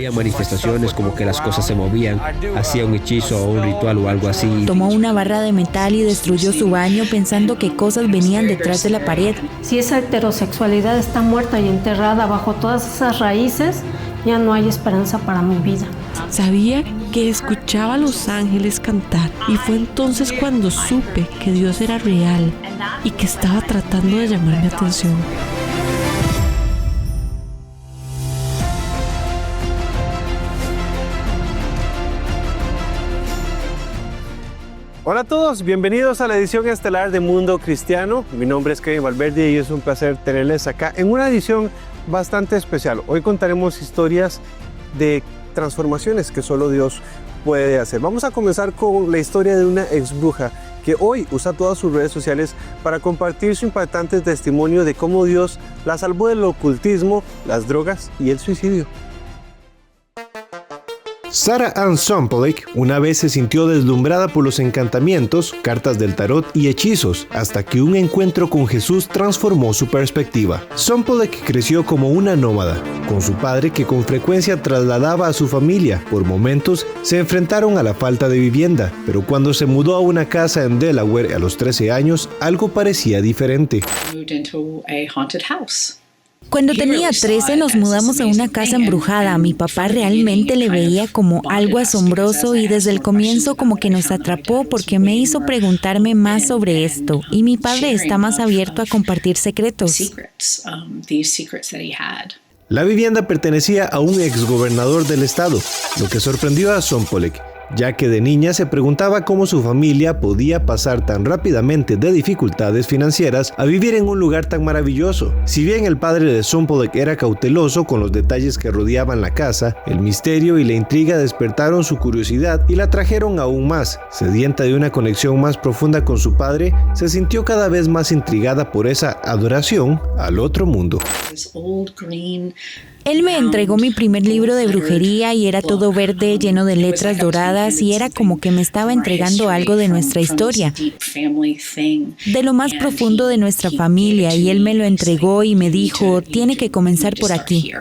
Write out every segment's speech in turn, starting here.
había manifestaciones como que las cosas se movían, hacía un hechizo o un ritual o algo así. Tomó una barra de metal y destruyó su baño pensando que cosas venían detrás de la pared. Si esa heterosexualidad está muerta y enterrada bajo todas esas raíces, ya no hay esperanza para mi vida. Sabía que escuchaba a los ángeles cantar y fue entonces cuando supe que Dios era real y que estaba tratando de llamar mi atención. Hola a todos, bienvenidos a la edición estelar de Mundo Cristiano. Mi nombre es Kevin Valverde y es un placer tenerles acá en una edición bastante especial. Hoy contaremos historias de transformaciones que solo Dios puede hacer. Vamos a comenzar con la historia de una ex bruja que hoy usa todas sus redes sociales para compartir su impactante testimonio de cómo Dios la salvó del ocultismo, las drogas y el suicidio. Sarah Ann Sompolick una vez se sintió deslumbrada por los encantamientos, cartas del tarot y hechizos, hasta que un encuentro con Jesús transformó su perspectiva. Sompolick creció como una nómada, con su padre que con frecuencia trasladaba a su familia. Por momentos se enfrentaron a la falta de vivienda, pero cuando se mudó a una casa en Delaware a los 13 años, algo parecía diferente. Cuando tenía 13 nos mudamos a una casa embrujada. A mi papá realmente le veía como algo asombroso y desde el comienzo como que nos atrapó porque me hizo preguntarme más sobre esto. Y mi padre está más abierto a compartir secretos. La vivienda pertenecía a un exgobernador del estado, lo que sorprendió a Sompolick, ya que de niña se preguntaba cómo su familia podía pasar tan rápidamente de dificultades financieras a vivir en un lugar tan maravilloso. Si bien el padre de Sompolick era cauteloso con los detalles que rodeaban la casa, el misterio y la intriga despertaron su curiosidad y la trajeron aún más. Sedienta de una conexión más profunda con su padre, se sintió cada vez más intrigada por esa adoración al otro mundo. Él me entregó mi primer libro de brujería y era todo verde, lleno de letras doradas y era como que me estaba entregando algo de nuestra historia, de lo más profundo de nuestra familia, y él me lo entregó y me dijo, tiene que comenzar por aquí.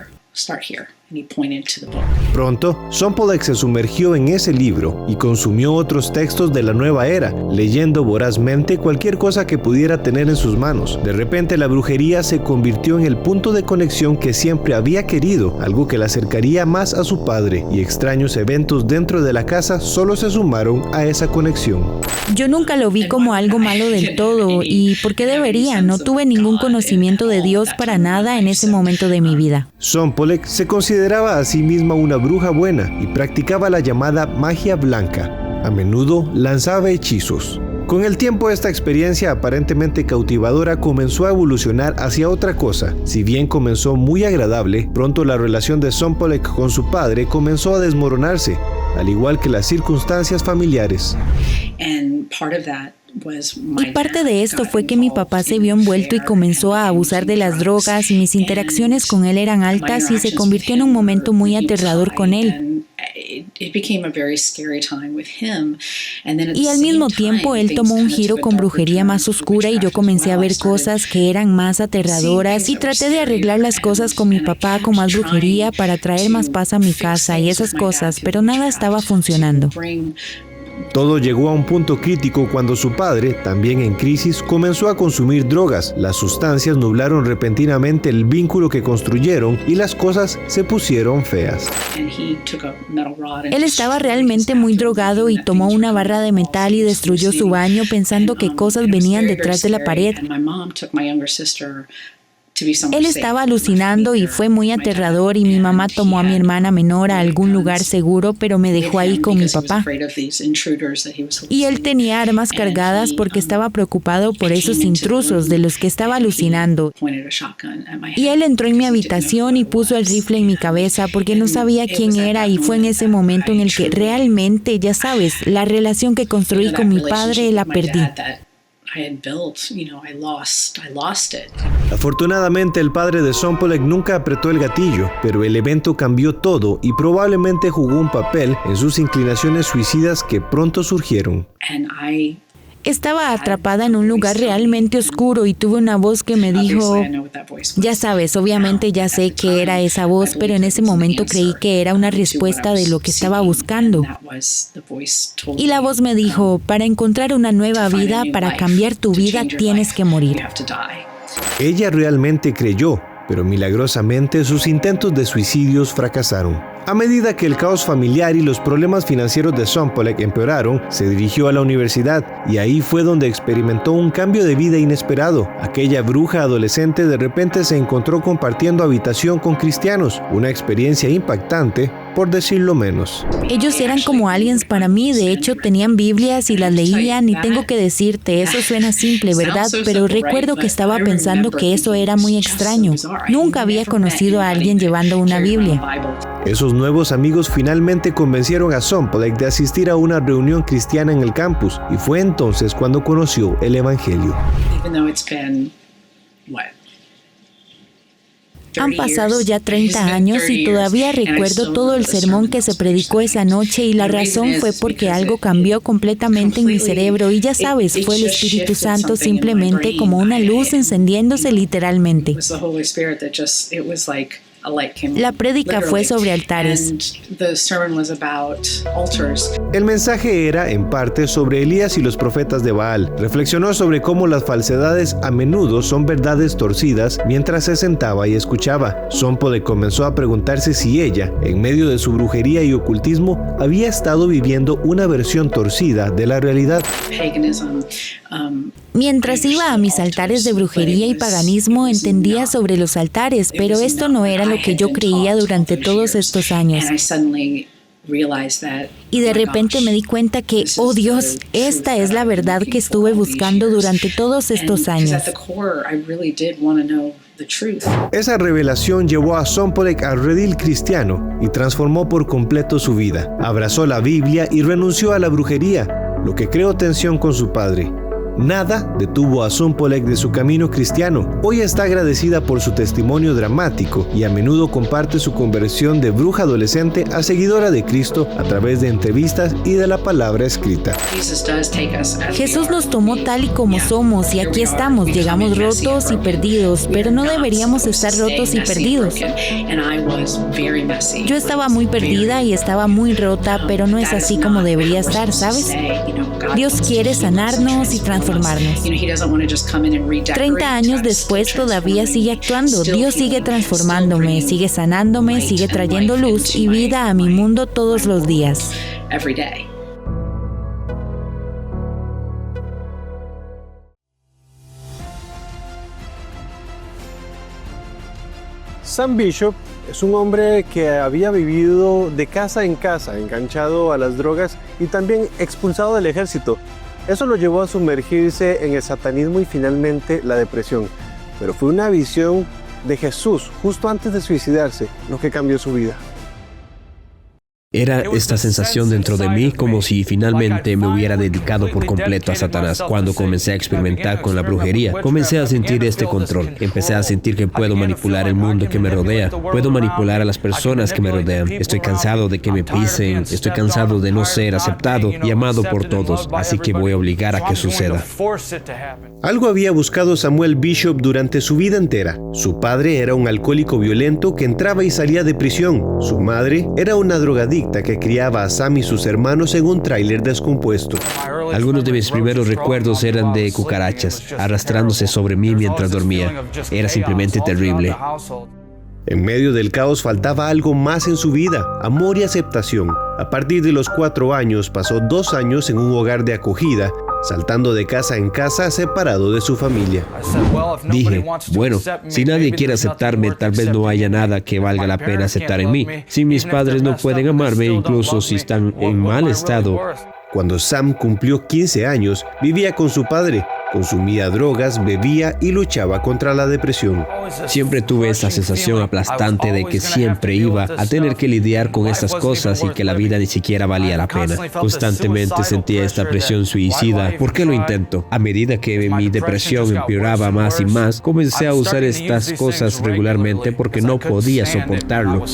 Pronto, Sompolick se sumergió en ese libro y consumió otros textos de la nueva era, leyendo vorazmente cualquier cosa que pudiera tener en sus manos. De repente, la brujería se convirtió en el punto de conexión que siempre había querido, algo que la acercaría más a su padre, y extraños eventos dentro de la casa solo se sumaron a esa conexión. Yo nunca lo vi como algo malo del todo, y ¿por qué debería? No tuve ningún conocimiento de Dios para nada en ese momento de mi vida. Sompolick se consideraba a sí misma una bruja buena y practicaba la llamada magia blanca. A menudo lanzaba hechizos. Con el tiempo, esta experiencia aparentemente cautivadora comenzó a evolucionar hacia otra cosa. Si bien comenzó muy agradable, pronto la relación de Sompolick con su padre comenzó a desmoronarse, al igual que las circunstancias familiares. Y parte de esto fue que mi papá se vio envuelto y comenzó a abusar de las drogas y mis interacciones con él eran altas y se convirtió en un momento muy aterrador con él. Y al mismo tiempo él tomó un giro con brujería más oscura y yo comencé a ver cosas que eran más aterradoras y traté de arreglar las cosas con mi papá con más brujería para traer más paz a mi casa y esas cosas, pero nada estaba funcionando. Todo llegó a un punto crítico cuando su padre, también en crisis, comenzó a consumir drogas. Las sustancias nublaron repentinamente el vínculo que construyeron y las cosas se pusieron feas. Él estaba realmente muy drogado y tomó una barra de metal y destruyó su baño pensando que cosas venían detrás de la pared. Él estaba alucinando y fue muy aterrador y mi mamá tomó a mi hermana menor a algún lugar seguro, pero me dejó ahí con mi papá. Y él tenía armas cargadas porque estaba preocupado por esos intrusos de los que estaba alucinando. Y él entró en mi habitación y puso el rifle en mi cabeza porque no sabía quién era y fue en ese momento en el que realmente, ya sabes, la relación que construí con mi padre la perdí. Afortunadamente, el padre de Sompolick nunca apretó el gatillo, pero el evento cambió todo y probablemente jugó un papel en sus inclinaciones suicidas que pronto surgieron. Estaba atrapada en un lugar realmente oscuro y tuve una voz que me dijo, ya sabes, obviamente ya sé que era esa voz, pero en ese momento creí que era una respuesta de lo que estaba buscando. Y la voz me dijo, para encontrar una nueva vida, para cambiar tu vida, tienes que morir. Ella realmente creyó, pero milagrosamente sus intentos de suicidios fracasaron. A medida que el caos familiar y los problemas financieros de Sompolek empeoraron, se dirigió a la universidad y ahí fue donde experimentó un cambio de vida inesperado. Aquella bruja adolescente de repente se encontró compartiendo habitación con cristianos, una experiencia impactante, por decirlo menos. Ellos eran como aliens para mí, de hecho tenían Biblias y las leían y tengo que decirte, eso suena simple, ¿verdad? Pero recuerdo que estaba pensando que eso era muy extraño. Nunca había conocido a alguien llevando una Biblia. Esos nuevos amigos finalmente convencieron a Sompolek de asistir a una reunión cristiana en el campus y fue entonces cuando conoció el Evangelio. Han pasado ya 30 años y todavía recuerdo todo el sermón que se predicó esa noche y la razón fue porque algo cambió completamente en mi cerebro y ya sabes, fue el Espíritu Santo simplemente como una luz encendiéndose literalmente. La prédica fue sobre altares. El mensaje era, en parte, sobre Elías y los profetas de Baal. Reflexionó sobre cómo las falsedades a menudo son verdades torcidas mientras se sentaba y escuchaba. Sompolek comenzó a preguntarse si ella, en medio de su brujería y ocultismo, había estado viviendo una versión torcida de la realidad. Mientras iba a mis altares de brujería y paganismo, entendía sobre los altares, pero esto no era lo que yo creía durante todos estos años. Y de repente me di cuenta que, oh Dios, esta es la verdad que estuve buscando durante todos estos años. Esa revelación llevó a Sompolek al redil cristiano y transformó por completo su vida. Abrazó la Biblia y renunció a la brujería, lo que creó tensión con su padre. Nada detuvo a Sompolek de su camino cristiano. Hoy está agradecida por su testimonio dramático y a menudo comparte su conversión de bruja adolescente a seguidora de Cristo a través de entrevistas y de la palabra escrita. Jesús nos tomó tal y como somos y aquí estamos. Llegamos rotos y perdidos, pero no deberíamos estar rotos y perdidos. Yo estaba muy perdida y estaba muy rota, pero no es así como debería estar, ¿sabes? Dios quiere sanarnos y transformarnos. 30 años después todavía sigue actuando. Dios sigue transformándome, sigue sanándome, sigue trayendo luz y vida a mi mundo todos los días. Sam Bishop es un hombre que había vivido de casa en casa, enganchado a las drogas y también expulsado del ejército. Eso lo llevó a sumergirse en el satanismo y finalmente la depresión. Pero fue una visión de Jesús justo antes de suicidarse lo que cambió su vida. Era esta sensación dentro de mí como si finalmente me hubiera dedicado por completo a Satanás. Cuando comencé a experimentar con la brujería, comencé a sentir este control. Empecé a sentir que puedo manipular el mundo que me rodea. Puedo manipular a las personas que me rodean. Estoy cansado de que me pisen. Estoy cansado de no ser aceptado y amado por todos. Así que voy a obligar a que suceda. Algo había buscado Samuel Bishop durante su vida entera. Su padre era un alcohólico violento que entraba y salía de prisión. Su madre era una drogadicta que criaba a Sam y sus hermanos en un tráiler descompuesto. Algunos de mis primeros recuerdos eran de cucarachas arrastrándose sobre mí mientras dormía. Era simplemente terrible. En medio del caos faltaba algo más en su vida, amor y aceptación. A partir de los 4 años pasó 2 años en un hogar de acogida, saltando de casa en casa separado de su familia. Dije, bueno, si nadie quiere aceptarme, tal vez no haya nada que valga la pena aceptar en mí. Si mis padres no pueden amarme, incluso si están en mal estado. Cuando Sam cumplió 15 años, vivía con su padre. Consumía drogas, bebía y luchaba contra la depresión. Siempre tuve esa sensación aplastante de que siempre iba a tener que lidiar con estas cosas y que la vida ni siquiera valía la pena. Constantemente sentía esta presión suicida. ¿Por qué lo intento? A medida que mi depresión empeoraba más y más, comencé a usar estas cosas regularmente porque no podía soportarlo.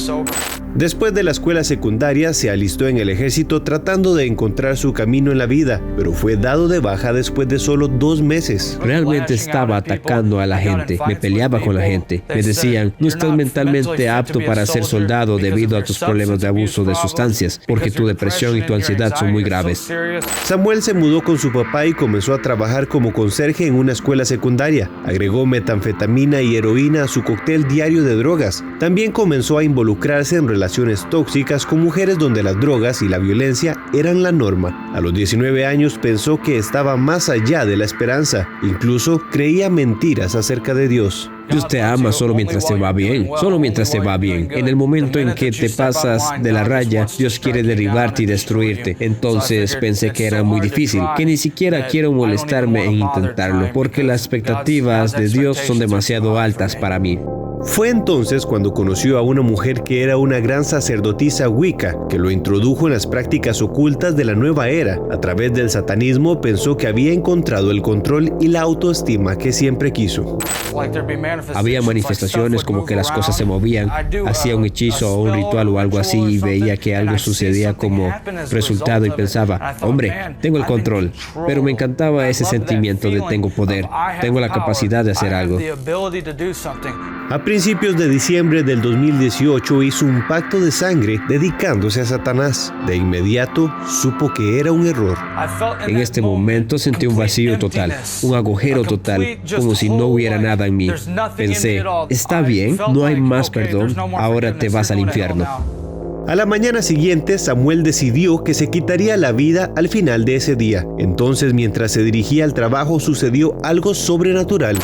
Después de la escuela secundaria se alistó en el ejército tratando de encontrar su camino en la vida, pero fue dado de baja después de solo 2 meses. Realmente estaba atacando a la gente, me peleaba con la gente. Me decían, no estás mentalmente apto para ser soldado debido a tus problemas de abuso de sustancias, porque tu depresión y tu ansiedad son muy graves. Samuel se mudó con su papá y comenzó a trabajar como conserje en una escuela secundaria. Agregó metanfetamina y heroína a su cóctel diario de drogas. También comenzó a involucrarse en relaciones tóxicas con mujeres donde las drogas y la violencia eran la norma. A los 19 años pensó que estaba más allá de la esperanza. Incluso creía mentiras acerca de Dios. Dios te ama solo mientras te va bien, solo mientras te va bien. En el momento en que te pasas de la raya, Dios quiere derribarte y destruirte. Entonces pensé que era muy difícil, que ni siquiera quiero molestarme en intentarlo, porque las expectativas de Dios son demasiado altas para mí. Fue entonces cuando conoció a una mujer que era una gran sacerdotisa Wicca, que lo introdujo en las prácticas ocultas de la nueva era. A través del satanismo pensó que había encontrado el control y la autoestima que siempre quiso. Había manifestaciones como que las cosas se movían, hacía un hechizo o un ritual o algo así y veía que algo sucedía como resultado y pensaba, hombre, tengo el control. Pero me encantaba ese sentimiento de tengo poder, tengo la capacidad de hacer algo. A principios de diciembre del 2018 hizo un pacto de sangre dedicándose a Satanás. De inmediato supo que era un error. En este momento sentí un vacío total, un agujero total, como si no hubiera nada en mí. Pensé, está bien, no hay más perdón, ahora te vas al infierno. A la mañana siguiente, Samuel decidió que se quitaría la vida al final de ese día. Entonces, mientras se dirigía al trabajo, sucedió algo sobrenatural.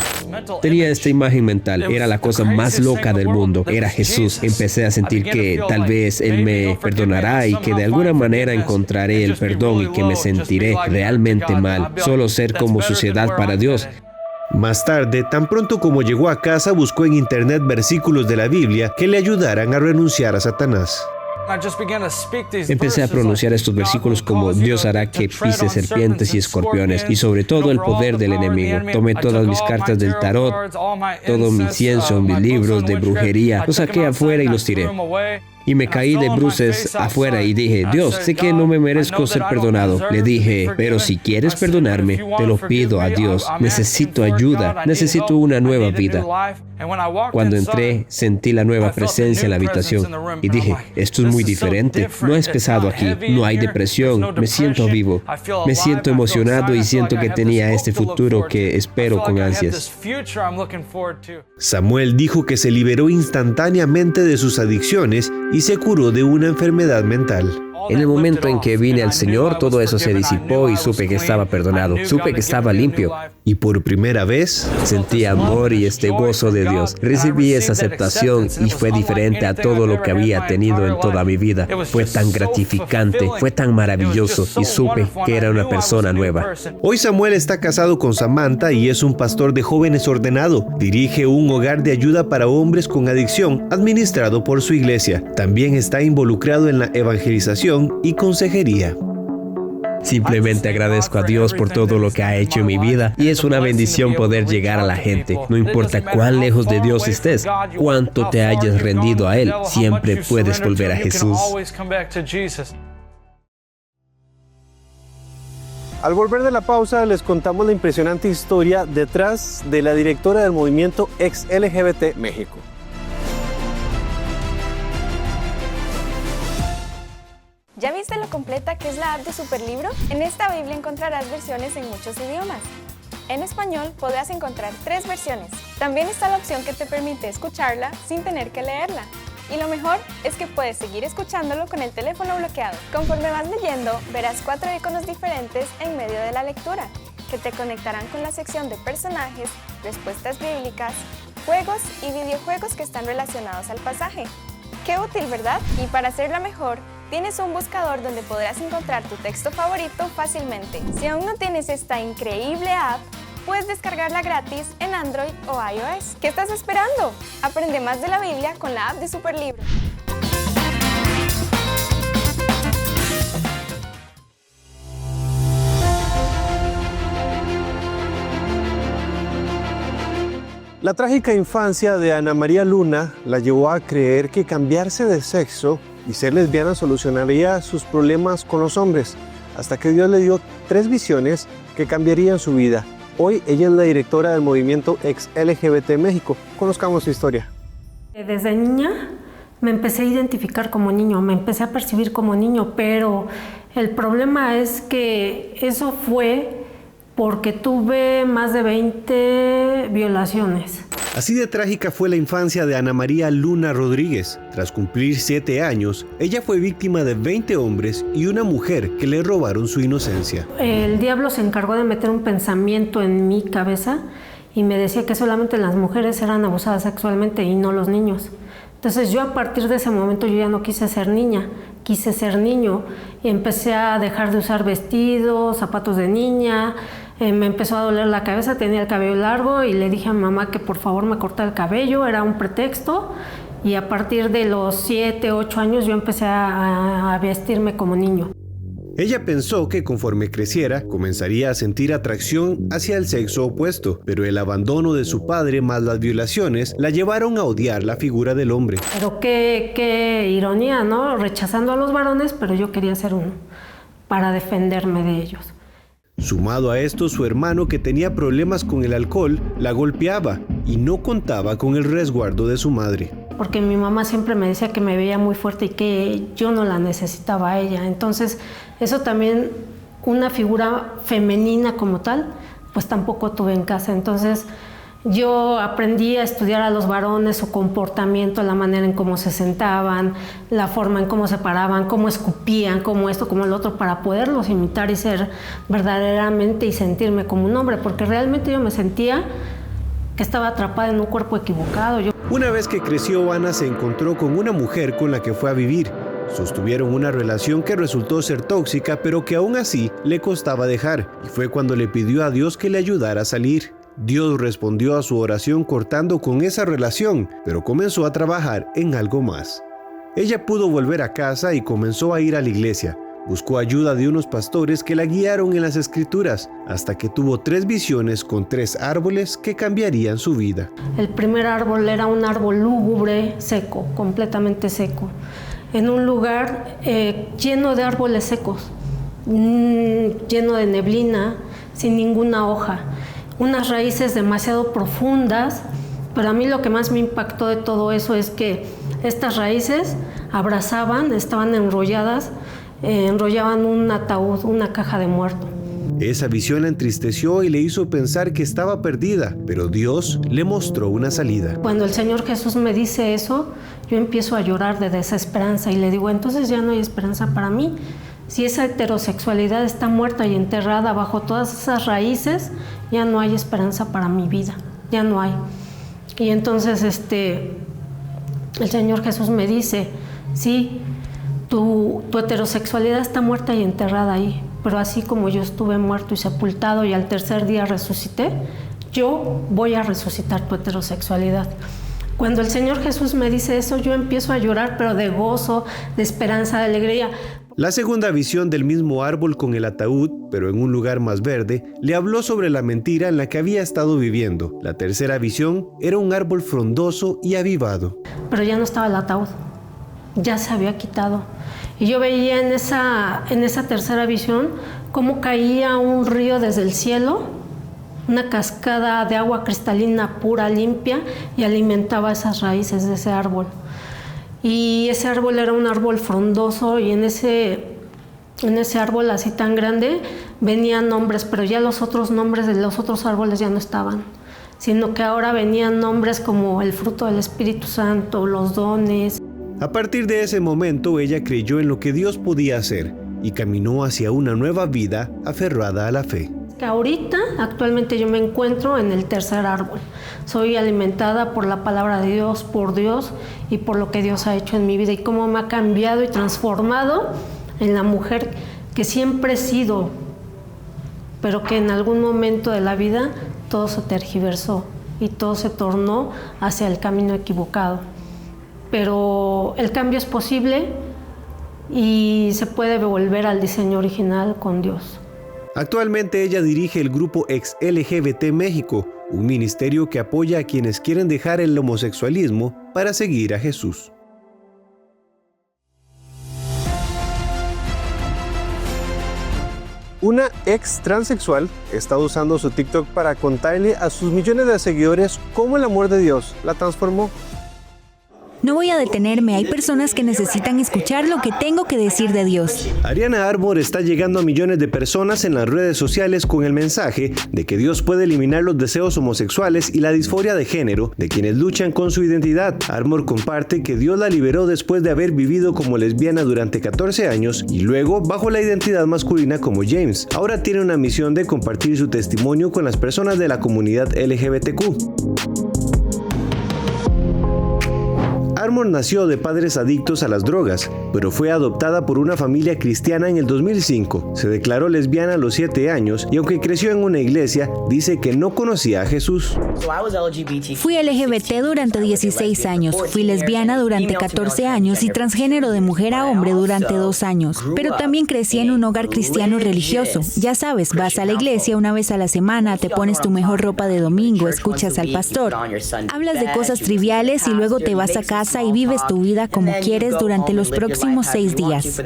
Tenía esta imagen mental, era la cosa más loca del mundo, era Jesús. Empecé a sentir que tal vez Él me perdonará y que de alguna manera encontraré el perdón y que me sentiré realmente mal, solo ser como suciedad para Dios. Más tarde, tan pronto como llegó a casa, buscó en internet versículos de la Biblia que le ayudaran a renunciar a Satanás. Empecé a pronunciar estos versículos como Dios hará que pises serpientes y escorpiones y sobre todo el poder del enemigo. Tomé todas mis cartas del tarot, todo mi incienso, mis libros de brujería, los saqué afuera y los tiré. Y me caí de bruces afuera y dije, Dios, sé que no me merezco ser perdonado. Le dije, pero si quieres perdonarme, te lo pido a Dios. Necesito ayuda, necesito una nueva vida. Cuando entré, sentí la nueva presencia en la habitación y dije, esto es muy diferente. No es pesado aquí, no hay depresión, me siento vivo, me siento emocionado y siento que tenía este futuro que espero con ansias. Samuel dijo que se liberó instantáneamente de sus adicciones y se curó de una enfermedad mental. En el momento en que vine al Señor, todo eso se disipó y supe que estaba perdonado, supe que estaba limpio. Y por primera vez, sentí amor y gozo de Dios. Recibí esa aceptación y fue diferente a todo lo que había tenido en toda mi vida. Fue tan gratificante, fue tan maravilloso y supe que era una persona nueva. Hoy Samuel está casado con Samantha y es un pastor de jóvenes ordenado. Dirige un hogar de ayuda para hombres con adicción administrado por su iglesia. También está involucrado en la evangelización y consejería. Simplemente agradezco a Dios por todo lo que ha hecho en mi vida y es una bendición poder llegar a la gente. No importa cuán lejos de Dios estés, cuánto te hayas rendido a Él, siempre puedes volver a Jesús. Al volver de la pausa, les contamos la impresionante historia detrás de la directora del movimiento ex-LGBT México. ¿Ya viste lo completa que es la app de Superlibro? En esta Biblia encontrarás versiones en muchos idiomas. En español podrás encontrar 3 versiones. También está la opción que te permite escucharla sin tener que leerla. Y lo mejor es que puedes seguir escuchándolo con el teléfono bloqueado. Conforme vas leyendo, verás 4 iconos diferentes en medio de la lectura, que te conectarán con la sección de personajes, respuestas bíblicas, juegos y videojuegos que están relacionados al pasaje. ¡Qué útil!, ¿verdad? Y para hacerla mejor, tienes un buscador donde podrás encontrar tu texto favorito fácilmente. Si aún no tienes esta increíble app, puedes descargarla gratis en Android o iOS. ¿Qué estás esperando? Aprende más de la Biblia con la app de Superlibro. La trágica infancia de Ana María Luna la llevó a creer que cambiarse de sexo y ser lesbiana solucionaría sus problemas con los hombres, hasta que Dios le dio 3 visiones que cambiarían su vida. Hoy ella es la directora del movimiento ex-LGBT México. Conozcamos su historia. Desde niña me empecé a identificar como niño, me empecé a percibir como niño, pero el problema es que eso fue porque tuve más de 20 violaciones. Así de trágica fue la infancia de Ana María Luna Rodríguez. Tras cumplir 7 años, ella fue víctima de 20 hombres y una mujer que le robaron su inocencia. El diablo se encargó de meter un pensamiento en mi cabeza y me decía que solamente las mujeres eran abusadas sexualmente y no los niños. Entonces yo a partir de ese momento yo ya no quise ser niña, quise ser niño y empecé a dejar de usar vestidos, zapatos de niña, me empezó a doler la cabeza, tenía el cabello largo y le dije a mi mamá que por favor me cortara el cabello, era un pretexto y a partir de los 7, 8 años yo empecé a vestirme como niño. Ella pensó que conforme creciera, comenzaría a sentir atracción hacia el sexo opuesto, pero el abandono de su padre más las violaciones la llevaron a odiar la figura del hombre. Pero qué ironía, ¿no? Rechazando a los varones, pero yo quería ser uno, para defenderme de ellos. Sumado a esto, su hermano, que tenía problemas con el alcohol, la golpeaba y no contaba con el resguardo de su madre. Porque mi mamá siempre me decía que me veía muy fuerte y que yo no la necesitaba a ella. Entonces, eso también, una figura femenina como tal, pues tampoco tuve en casa. Entonces, yo aprendí a estudiar a los varones, su comportamiento, la manera en cómo se sentaban, la forma en cómo se paraban, cómo escupían, cómo esto, cómo el otro, para poderlos imitar y ser verdaderamente y sentirme como un hombre, porque realmente yo me sentía que estaba atrapada en un cuerpo equivocado. Una vez que creció, Ana se encontró con una mujer con la que fue a vivir. Sostuvieron una relación que resultó ser tóxica, pero que aún así le costaba dejar, y fue cuando le pidió a Dios que le ayudara a salir. Dios respondió a su oración cortando con esa relación, pero comenzó a trabajar en algo más. Ella pudo volver a casa y comenzó a ir a la iglesia. Buscó ayuda de unos pastores que la guiaron en las escrituras, hasta que tuvo 3 visiones con 3 árboles que cambiarían su vida. El primer árbol era un árbol lúgubre, seco, completamente seco, en un lugar lleno de árboles secos, lleno de neblina, sin ninguna hoja, unas raíces demasiado profundas, pero a mí lo que más me impactó de todo eso es que estas raíces abrazaban, estaban enrollaban un ataúd, una caja de muerto. Esa visión la entristeció y le hizo pensar que estaba perdida, pero Dios le mostró una salida. Cuando el Señor Jesús me dice eso, yo empiezo a llorar de desesperanza y le digo, entonces ya no hay esperanza para mí. Si esa heterosexualidad está muerta y enterrada bajo todas esas raíces, ya no hay esperanza para mi vida, ya no hay. Y entonces el Señor Jesús me dice, sí, tu heterosexualidad está muerta y enterrada ahí, pero así como yo estuve muerto y sepultado y al 3er día resucité, yo voy a resucitar tu heterosexualidad. Cuando el Señor Jesús me dice eso, yo empiezo a llorar, pero de gozo, de esperanza, de alegría. La segunda visión del mismo árbol con el ataúd, pero en un lugar más verde, le habló sobre la mentira en la que había estado viviendo. La tercera visión era un árbol frondoso y avivado. Pero ya no estaba el ataúd, ya se había quitado. Y yo veía en esa tercera visión cómo caía un río desde el cielo, una cascada de agua cristalina pura, limpia, y alimentaba esas raíces de ese árbol. Y ese árbol era un árbol frondoso y en ese árbol así tan grande venían nombres, pero ya los otros nombres de los otros árboles ya no estaban, sino que ahora venían nombres como el fruto del Espíritu Santo, los dones. A partir de ese momento ella creyó en lo que Dios podía hacer y caminó hacia una nueva vida aferrada a la fe. Que ahorita, actualmente yo me encuentro en el tercer árbol. Soy alimentada por la palabra de Dios, por Dios y por lo que Dios ha hecho en mi vida y cómo me ha cambiado y transformado en la mujer que siempre he sido, pero que en algún momento de la vida todo se tergiversó y todo se tornó hacia el camino equivocado. Pero el cambio es posible y se puede volver al diseño original con Dios. Actualmente ella dirige el grupo Ex LGBT México, un ministerio que apoya a quienes quieren dejar el homosexualismo para seguir a Jesús. Una ex transexual está usando su TikTok para contarle a sus millones de seguidores cómo el amor de Dios la transformó. No voy a detenerme, hay personas que necesitan escuchar lo que tengo que decir de Dios. Ariana Armour está llegando a millones de personas en las redes sociales con el mensaje de que Dios puede eliminar los deseos homosexuales y la disforia de género de quienes luchan con su identidad. Armour comparte que Dios la liberó después de haber vivido como lesbiana durante 14 años y luego bajo la identidad masculina como James. Ahora tiene una misión de compartir su testimonio con las personas de la comunidad LGBTQ. Armour nació de padres adictos a las drogas, pero fue adoptada por una familia cristiana en el 2005. Se declaró lesbiana a los 7 años y aunque creció en una iglesia, dice que no conocía a Jesús. Fui LGBT durante 16 años, fui lesbiana durante 14 años y transgénero de mujer a hombre durante 2 años. Pero también crecí en un hogar cristiano religioso. Ya sabes, vas a la iglesia una vez a la semana, te pones tu mejor ropa de domingo, escuchas al pastor, hablas de cosas triviales y luego te vas a casa y vives tu vida como quieres durante los próximos 6 días.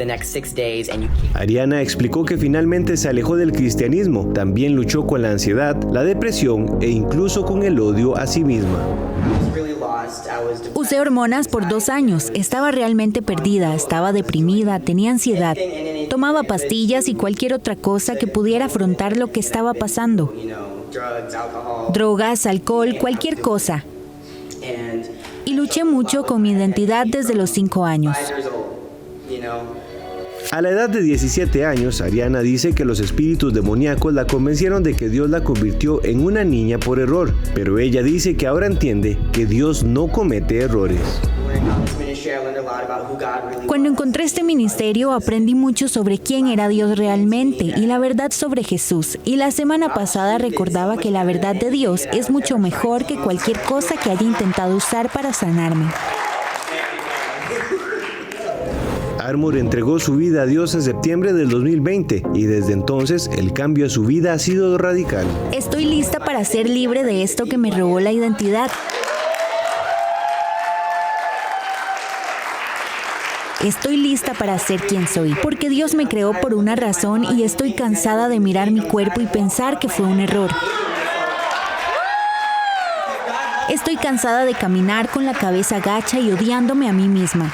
Ariana explicó que finalmente se alejó del cristianismo. También luchó con la ansiedad, la depresión e incluso con el odio a sí misma. Usé hormonas por 2 años. Estaba realmente perdida, estaba deprimida, tenía ansiedad. Tomaba pastillas y cualquier otra cosa que pudiera afrontar lo que estaba pasando. Drogas, alcohol, cualquier cosa. Y luché mucho con mi identidad desde los 5 años. A la edad de 17 años, Ariana dice que los espíritus demoníacos la convencieron de que Dios la convirtió en una niña por error, pero ella dice que ahora entiende que Dios no comete errores. Cuando encontré este ministerio, aprendí mucho sobre quién era Dios realmente y la verdad sobre Jesús. Y la semana pasada recordaba que la verdad de Dios es mucho mejor que cualquier cosa que haya intentado usar para sanarme. Armour entregó su vida a Dios en septiembre del 2020 y desde entonces el cambio a su vida ha sido radical. Estoy lista para ser libre de esto que me robó la identidad. Estoy lista para ser quien soy, porque Dios me creó por una razón y estoy cansada de mirar mi cuerpo y pensar que fue un error. Estoy cansada de caminar con la cabeza gacha y odiándome a mí misma.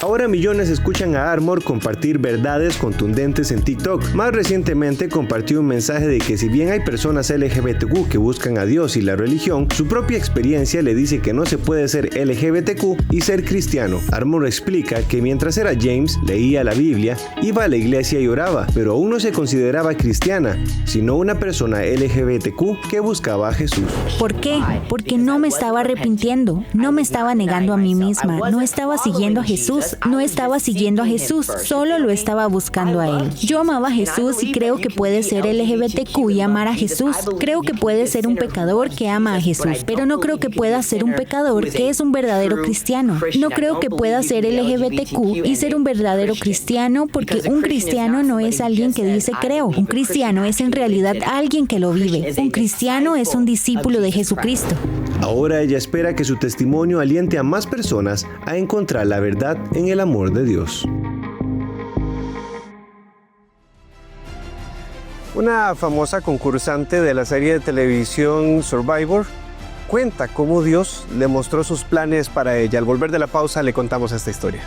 Ahora millones escuchan a Armour compartir verdades contundentes en TikTok. Más recientemente compartió un mensaje de que si bien hay personas LGBTQ que buscan a Dios y la religión, su propia experiencia le dice que no se puede ser LGBTQ y ser cristiano. Armour explica que mientras era James, leía la Biblia, iba a la iglesia y oraba, pero aún no se consideraba cristiana, sino una persona LGBTQ que buscaba a Jesús. ¿Por qué? Porque no me estaba arrepintiendo, no me estaba negando a mí misma, no estaba siguiendo a Jesús. No estaba siguiendo a Jesús, solo lo estaba buscando a Él. Yo amaba a Jesús y creo que puede ser LGBTQ y amar a Jesús. Creo que puede ser un pecador que ama a Jesús, pero no creo que pueda ser un pecador que es un verdadero cristiano. No creo que pueda ser LGBTQ y ser un verdadero cristiano porque un cristiano no es alguien que dice creo. Un cristiano es en realidad alguien que lo vive. Un cristiano es un discípulo de Jesucristo. Ahora ella espera que su testimonio aliente a más personas a encontrar la verdad en el amor de Dios. Una famosa concursante de la serie de televisión Survivor cuenta cómo Dios le mostró sus planes para ella. Al volver de la pausa le contamos esta historia.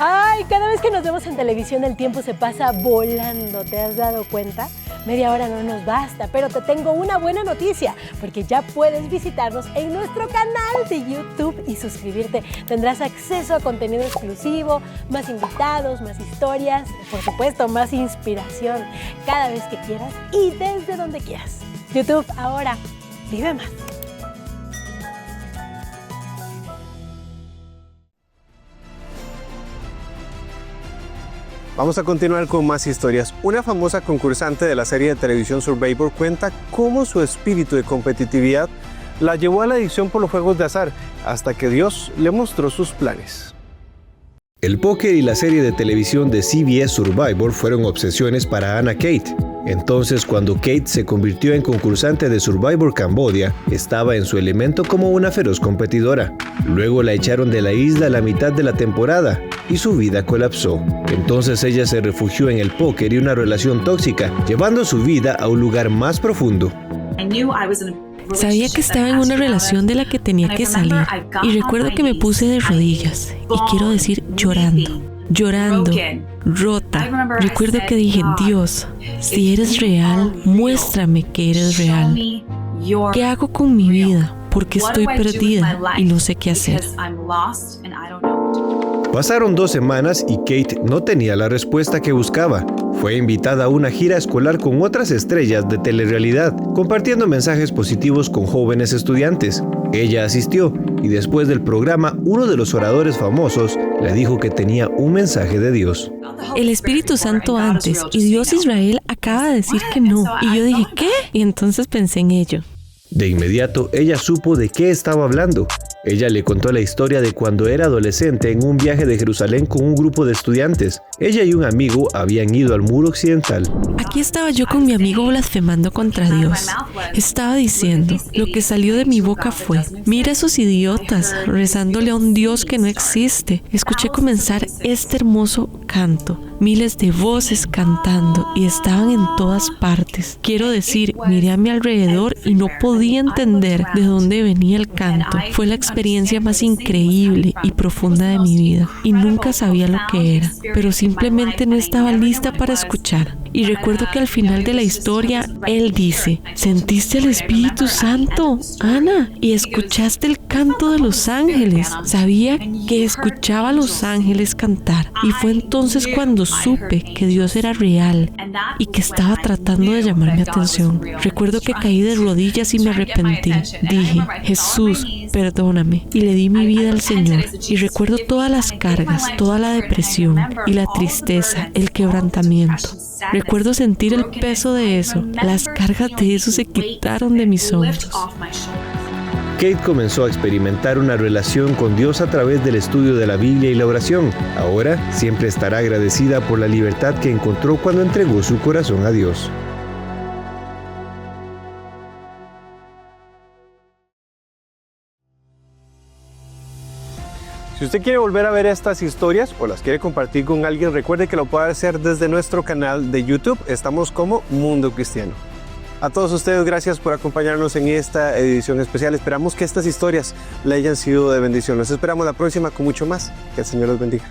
Ay, cada vez que nos vemos en televisión el tiempo se pasa volando, ¿te has dado cuenta? Media hora no nos basta, pero te tengo una buena noticia, porque ya puedes visitarnos en nuestro canal de YouTube y suscribirte. Tendrás acceso a contenido exclusivo, más invitados, más historias, por supuesto, más inspiración, cada vez que quieras y desde donde quieras. YouTube, ahora, vive más. Vamos a continuar con más historias. Una famosa concursante de la serie de televisión Survivor cuenta cómo su espíritu de competitividad la llevó a la adicción por los juegos de azar, hasta que Dios le mostró sus planes. El póker y la serie de televisión de CBS Survivor fueron obsesiones para Anna Kate. Entonces, cuando Kate se convirtió en concursante de Survivor Cambodia, estaba en su elemento como una feroz competidora. Luego la echaron de la isla a la mitad de la temporada y su vida colapsó. Entonces ella se refugió en el póker y una relación tóxica, llevando su vida a un lugar más profundo. Sabía que estaba en una relación de la que tenía que salir y recuerdo que me puse de rodillas y quiero decir llorando, rota. Recuerdo que dije, Dios, si eres real, muéstrame que eres real. ¿Qué hago con mi vida? Porque estoy perdida y no sé qué hacer. Pasaron 2 semanas y Kate no tenía la respuesta que buscaba. Fue invitada a una gira escolar con otras estrellas de telerrealidad, compartiendo mensajes positivos con jóvenes estudiantes. Ella asistió y después del programa, uno de los oradores famosos le dijo que tenía un mensaje de Dios. El Espíritu Santo antes y Dios Israel acaba de decir que no. Y yo dije, ¿qué? Y entonces pensé en ello. De inmediato, ella supo de qué estaba hablando. Ella le contó la historia de cuando era adolescente en un viaje de Jerusalén con un grupo de estudiantes. Ella y un amigo habían ido al muro occidental. Aquí estaba yo con mi amigo blasfemando contra Dios. Estaba diciendo, lo que salió de mi boca fue, mira esos idiotas, rezándole a un Dios que no existe. Escuché comenzar este hermoso canto. Miles de voces cantando y estaban en todas partes. Quiero decir, miré a mi alrededor y no podía entender de dónde venía el canto. Fue la experiencia más increíble y profunda de mi vida y nunca sabía lo que era, pero simplemente no estaba lista para escuchar. Y recuerdo que al final de la historia, él dice, ¿sentiste el Espíritu Santo, Ana? Y escuchaste el canto de los ángeles. Sabía que escuchaba a los ángeles cantar. Y fue entonces cuando supe que Dios era real y que estaba tratando de llamar mi atención. Recuerdo que caí de rodillas y me arrepentí. Dije, Jesús, perdóname. Y le di mi vida al Señor. Y recuerdo todas las cargas, toda la depresión y la tristeza, el quebrantamiento. Recuerdo sentir el peso de eso. Las cargas de eso se quitaron de mis hombros. Kate comenzó a experimentar una relación con Dios a través del estudio de la Biblia y la oración. Ahora siempre estará agradecida por la libertad que encontró cuando entregó su corazón a Dios. Si usted quiere volver a ver estas historias o las quiere compartir con alguien, recuerde que lo puede hacer desde nuestro canal de YouTube. Estamos como Mundo Cristiano. A todos ustedes, gracias por acompañarnos en esta edición especial. Esperamos que estas historias le hayan sido de bendición. Los esperamos la próxima con mucho más. Que el Señor los bendiga.